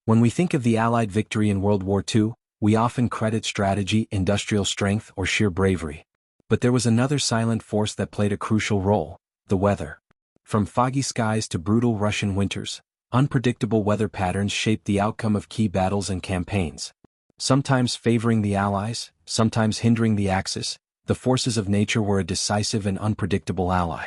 When we think of the Allied victory in World War II, we often credit strategy, industrial strength, or sheer bravery. But there was another silent force that played a crucial role: the weather. From foggy skies to brutal Russian winters, unpredictable weather patterns shaped the outcome of key battles and campaigns. Sometimes favoring the Allies, sometimes hindering the Axis, the forces of nature were a decisive and unpredictable ally.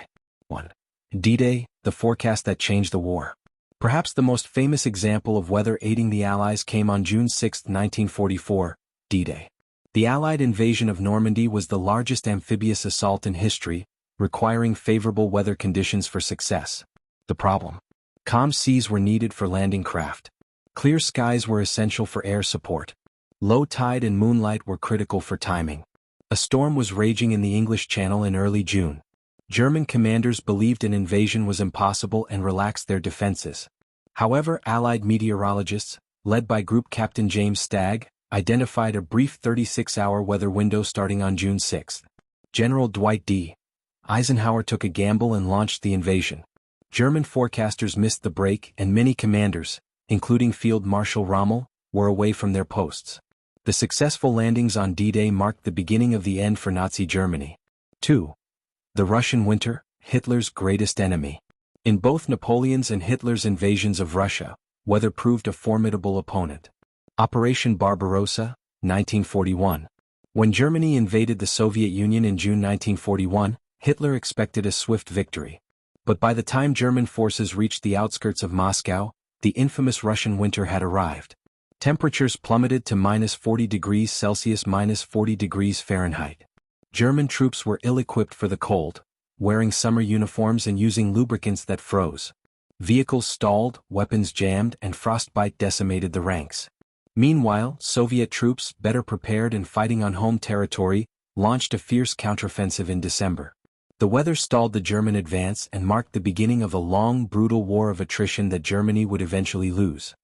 1. D-Day, the forecast that changed the war. Perhaps the most famous example of weather aiding the Allies came on June 6, 1944, D-Day. The Allied invasion of Normandy was the largest amphibious assault in history, requiring favorable weather conditions for success. The problem: calm seas were needed for landing craft. Clear skies were essential for air support. Low tide and moonlight were critical for timing. A storm was raging in the English Channel in early June. German commanders believed an invasion was impossible and relaxed their defenses. However, Allied meteorologists, led by Group Captain James Stagg, identified a brief 36-hour weather window starting on June 6. General Dwight D. Eisenhower took a gamble and launched the invasion. German forecasters missed the break, and many commanders, including Field Marshal Rommel, were away from their posts. The successful landings on D-Day marked the beginning of the end for Nazi Germany. 2. The Russian winter, Hitler's greatest enemy. In both Napoleon's and Hitler's invasions of Russia, weather proved a formidable opponent. Operation Barbarossa, 1941. When Germany invaded the Soviet Union in June 1941, Hitler expected a swift victory. But by the time German forces reached the outskirts of Moscow, the infamous Russian winter had arrived. Temperatures plummeted to -40°C, -40°F. German troops were ill-equipped for the cold, wearing summer uniforms and using lubricants that froze. Vehicles stalled, weapons jammed, and frostbite decimated the ranks. Meanwhile, Soviet troops, better prepared and fighting on home territory, launched a fierce counteroffensive in December. The weather stalled the German advance and marked the beginning of a long, brutal war of attrition that Germany would eventually lose.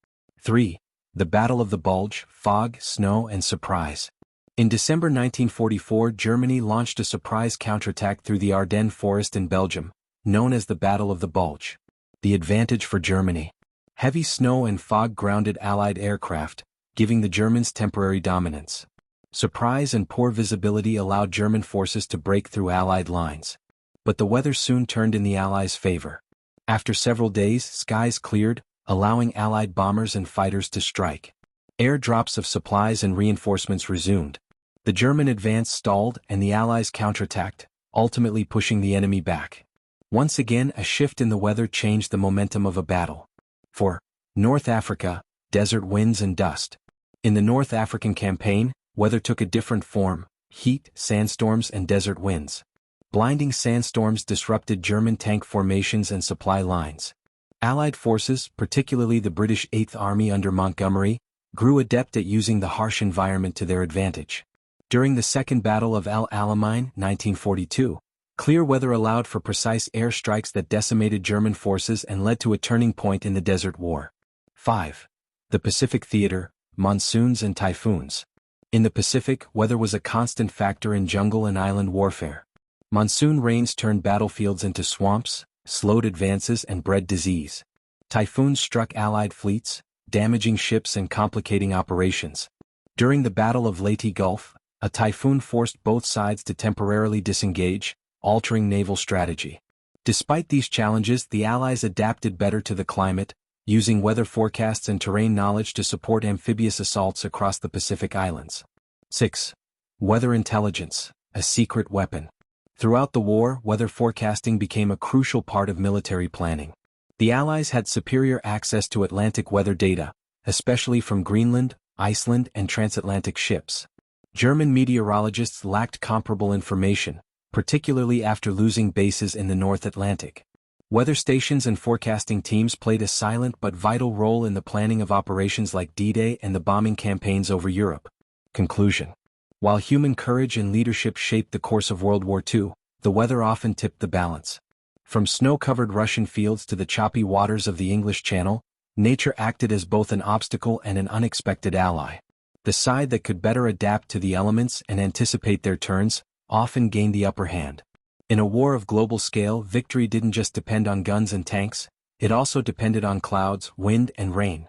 3. The Battle of the Bulge, Fog, Snow, and Surprise. In December 1944, Germany launched a surprise counterattack through the Ardennes forest in Belgium, known as the Battle of the Bulge. The advantage for Germany: heavy snow and fog grounded Allied aircraft, giving the Germans temporary dominance. Surprise and poor visibility allowed German forces to break through Allied lines. But the weather soon turned in the Allies' favor. After several days, skies cleared, allowing Allied bombers and fighters to strike. Airdrops of supplies and reinforcements resumed. The German advance stalled and the Allies counterattacked, ultimately pushing the enemy back. Once again, a shift in the weather changed the momentum of a battle. 4. North Africa, desert winds and dust. In the North African campaign, weather took a different form: heat, sandstorms, and desert winds. Blinding sandstorms disrupted German tank formations and supply lines. Allied forces, particularly the British 8th Army under Montgomery, grew adept at using the harsh environment to their advantage. During the Second Battle of El Alamein, 1942, clear weather allowed for precise air strikes that decimated German forces and led to a turning point in the Desert War. 5. The Pacific Theater, monsoons and typhoons. In the Pacific, weather was a constant factor in jungle and island warfare. Monsoon rains turned battlefields into swamps, slowed advances, and bred disease. Typhoons struck Allied fleets, damaging ships and complicating operations. During the Battle of Leyte Gulf, a typhoon forced both sides to temporarily disengage, altering naval strategy. Despite these challenges, the Allies adapted better to the climate, using weather forecasts and terrain knowledge to support amphibious assaults across the Pacific Islands. 6. Weather intelligence, a secret weapon. Throughout the war, weather forecasting became a crucial part of military planning. The Allies had superior access to Atlantic weather data, especially from Greenland, Iceland, and transatlantic ships. German meteorologists lacked comparable information, particularly after losing bases in the North Atlantic. Weather stations and forecasting teams played a silent but vital role in the planning of operations like D-Day and the bombing campaigns over Europe. Conclusion: while human courage and leadership shaped the course of World War II, the weather often tipped the balance. From snow-covered Russian fields to the choppy waters of the English Channel, nature acted as both an obstacle and an unexpected ally. The side that could better adapt to the elements and anticipate their turns often gained the upper hand. In a war of global scale, victory didn't just depend on guns and tanks, it also depended on clouds, wind, and rain.